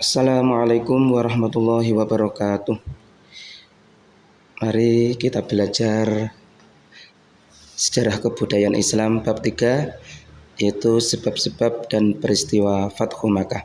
Assalamualaikum warahmatullahi wabarakatuh. Mari kita belajar sejarah kebudayaan Islam bab 3, yaitu sebab-sebab dan peristiwa Fathu Makkah.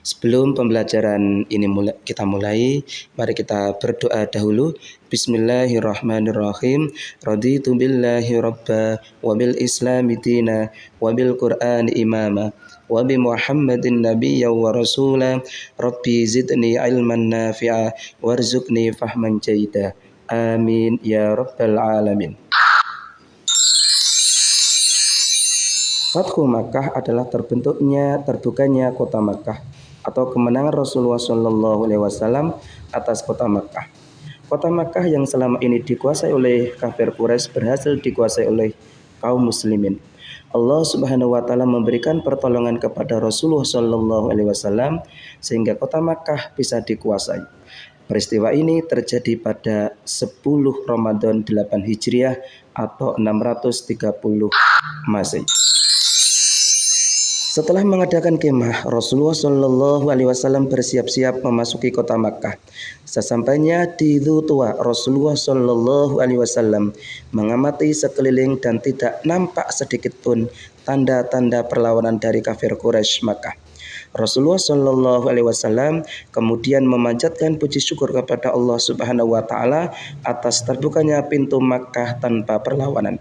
Sebelum pembelajaran ini kita mulai, mari kita berdoa dahulu. Bismillahirrahmanirrahim. Raditu billahi rabba wa bil islami dina wa bil qur'ani imama wa bi Muhammadin nabiyya wa rasula. Rabbi zidni ilman nafi'a warzuqni fahman jaida. Amin ya rabbal alamin. Fathu Makkah adalah terbukanya kota Makkah atau kemenangan Rasulullah SAW atas kota Makkah. Kota Makkah yang selama ini dikuasai oleh kafir Quraisy berhasil dikuasai oleh kaum muslimin. Allah Subhanahu wa taala memberikan pertolongan kepada Rasulullah SAW sehingga kota Makkah bisa dikuasai. Peristiwa ini terjadi pada 10 Ramadan 8 Hijriah atau 630 Masehi. Setelah mengadakan kemah, Rasulullah SAW bersiap-siap memasuki kota Makkah. Sesampainya di Dzu Tuwa, Rasulullah SAW mengamati sekeliling dan tidak nampak sedikit pun tanda-tanda perlawanan dari kafir Quraisy Makkah. Rasulullah SAW kemudian memanjatkan puji syukur kepada Allah Subhanahu wa taala atas terbukanya pintu Makkah tanpa perlawanan.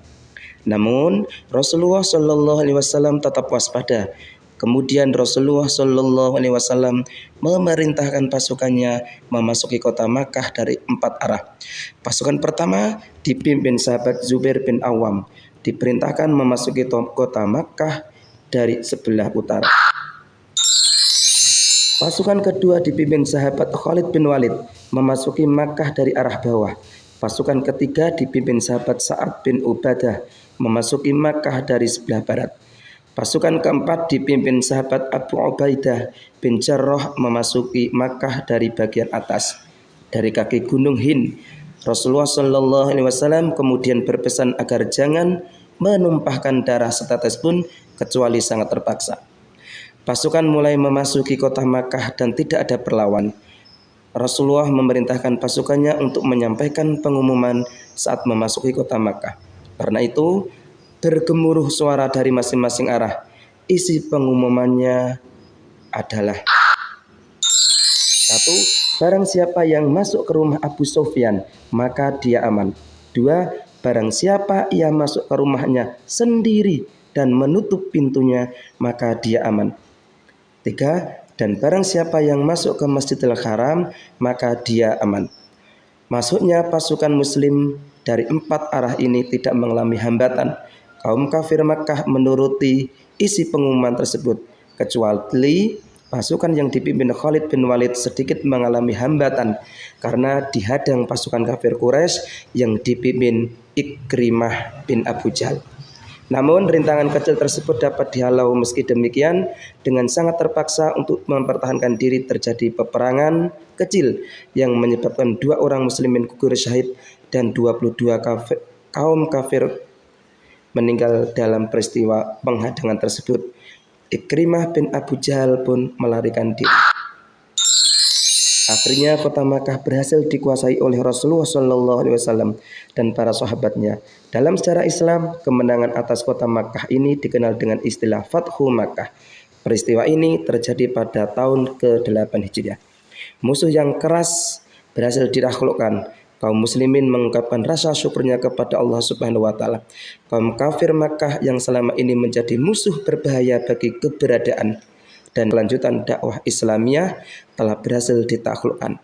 Namun Rasulullah SAW tetap waspada. Kemudian Rasulullah SAW memerintahkan pasukannya memasuki kota Makkah dari 4 arah. Pasukan pertama dipimpin sahabat Zubair bin Awam, diperintahkan memasuki kota Makkah dari sebelah utara. Pasukan kedua dipimpin sahabat Khalid bin Walid memasuki Makkah dari arah bawah. Pasukan ketiga dipimpin sahabat Sa'ad bin Ubadah memasuki Makkah dari sebelah barat. Pasukan keempat dipimpin sahabat Abu Ubaidah bin Jarrah memasuki Makkah dari bagian atas, dari kaki gunung Hind. Rasulullah SAW kemudian berpesan agar jangan menumpahkan darah setetes pun kecuali sangat terpaksa. Pasukan mulai memasuki kota Makkah dan tidak ada perlawan. Rasulullah memerintahkan pasukannya untuk menyampaikan pengumuman saat memasuki kota Makkah. Karena itu bergemuruh suara dari masing-masing arah. Isi pengumumannya adalah: 1. Barang siapa yang masuk ke rumah Abu Sufyan, maka dia aman. 2. Barang siapa ia masuk ke rumahnya sendiri dan menutup pintunya, maka dia aman. 3. Dan barang siapa yang masuk ke Masjidil Haram, maka dia aman. Masuknya pasukan muslim dari 4 arah ini tidak mengalami hambatan. Kaum kafir Makkah menuruti isi pengumuman tersebut, kecuali pasukan yang dipimpin Khalid bin Walid sedikit mengalami hambatan karena dihadang pasukan kafir Quraisy yang dipimpin Ikrimah bin Abu Jahal. Namun rintangan kecil tersebut dapat dihalau. Meski demikian, dengan sangat terpaksa untuk mempertahankan diri terjadi peperangan kecil yang menyebabkan 2 orang muslimin gugur syahid dan 22 kaum kafir meninggal dalam peristiwa penghadangan tersebut. Ikrimah bin Abu Jahal pun melarikan diri. Akhirnya kota Makkah berhasil dikuasai oleh Rasulullah SAW dan para sahabatnya. Dalam sejarah Islam, kemenangan atas kota Makkah ini dikenal dengan istilah Fathu Makkah. Peristiwa ini terjadi pada tahun ke-8 Hijriah. Musuh yang keras berhasil ditaklukkan. Kaum muslimin mengungkapkan rasa syukurnya kepada Allah Subhanahu wa taala. Kaum kafir Makkah yang selama ini menjadi musuh berbahaya bagi keberadaan dan kelanjutan dakwah Islamiyah telah berhasil ditaklukkan.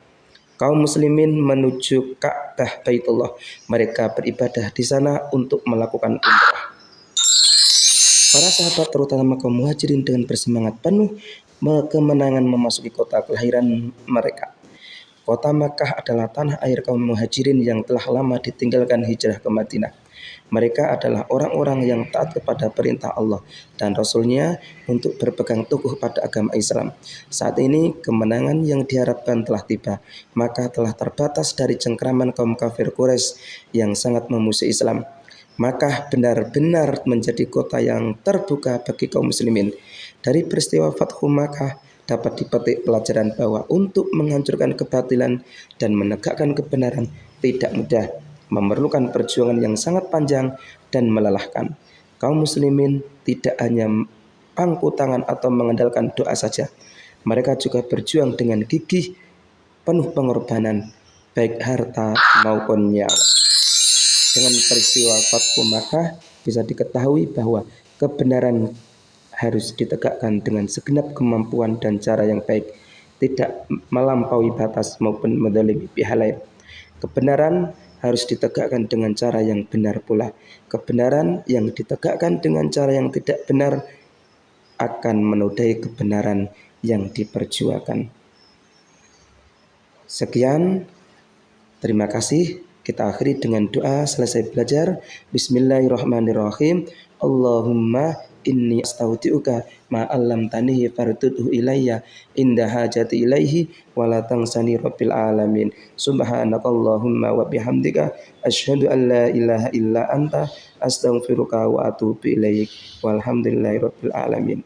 Kaum muslimin menuju Ka'bah Baitullah. Mereka beribadah di sana untuk melakukan umrah. Para sahabat terutama kaum muhajirin dengan bersemangat penuh kemenangan memasuki kota kelahiran mereka. Kota Makkah adalah tanah air kaum muhajirin yang telah lama ditinggalkan hijrah ke Madinah. Mereka adalah orang-orang yang taat kepada perintah Allah dan Rasul-Nya untuk berpegang teguh pada agama Islam. Saat ini kemenangan yang diharapkan telah tiba, maka telah terbatas dari cengkraman kaum kafir Quraisy yang sangat memusuhi Islam. Makkah benar-benar menjadi kota yang terbuka bagi kaum muslimin. Dari peristiwa Fathu Makkah dapat dipetik pelajaran bahwa untuk menghancurkan kebatilan dan menegakkan kebenaran tidak mudah, memerlukan perjuangan yang sangat panjang dan melelahkan. Kaum muslimin tidak hanya pangku tangan atau mengandalkan doa saja. Mereka juga berjuang dengan gigih, penuh pengorbanan, baik harta maupun nyawa. Dengan peristiwa Fathu Makkah bisa diketahui bahwa kebenaran harus ditegakkan dengan segenap kemampuan dan cara yang baik, tidak melampaui batas maupun menzalimi pihak lain. Kebenaran harus ditegakkan dengan cara yang benar pula. Kebenaran yang ditegakkan dengan cara yang tidak benar akan menodai kebenaran yang diperjuangkan. Sekian, terima kasih. Kita akhiri dengan doa selesai belajar. Bismillahirrahmanirrahim. Allahumma inni astaudiuka ma 'allamtanihi fardudhu ilayya inda hajati ilaihi wa la tansani rabbil alamin. Subhanakallahumma wa bihamdika asyhadu an la ilaha illa anta astaghfiruka wa atubu ilaik. Walhamdulillahi rabbil alamin.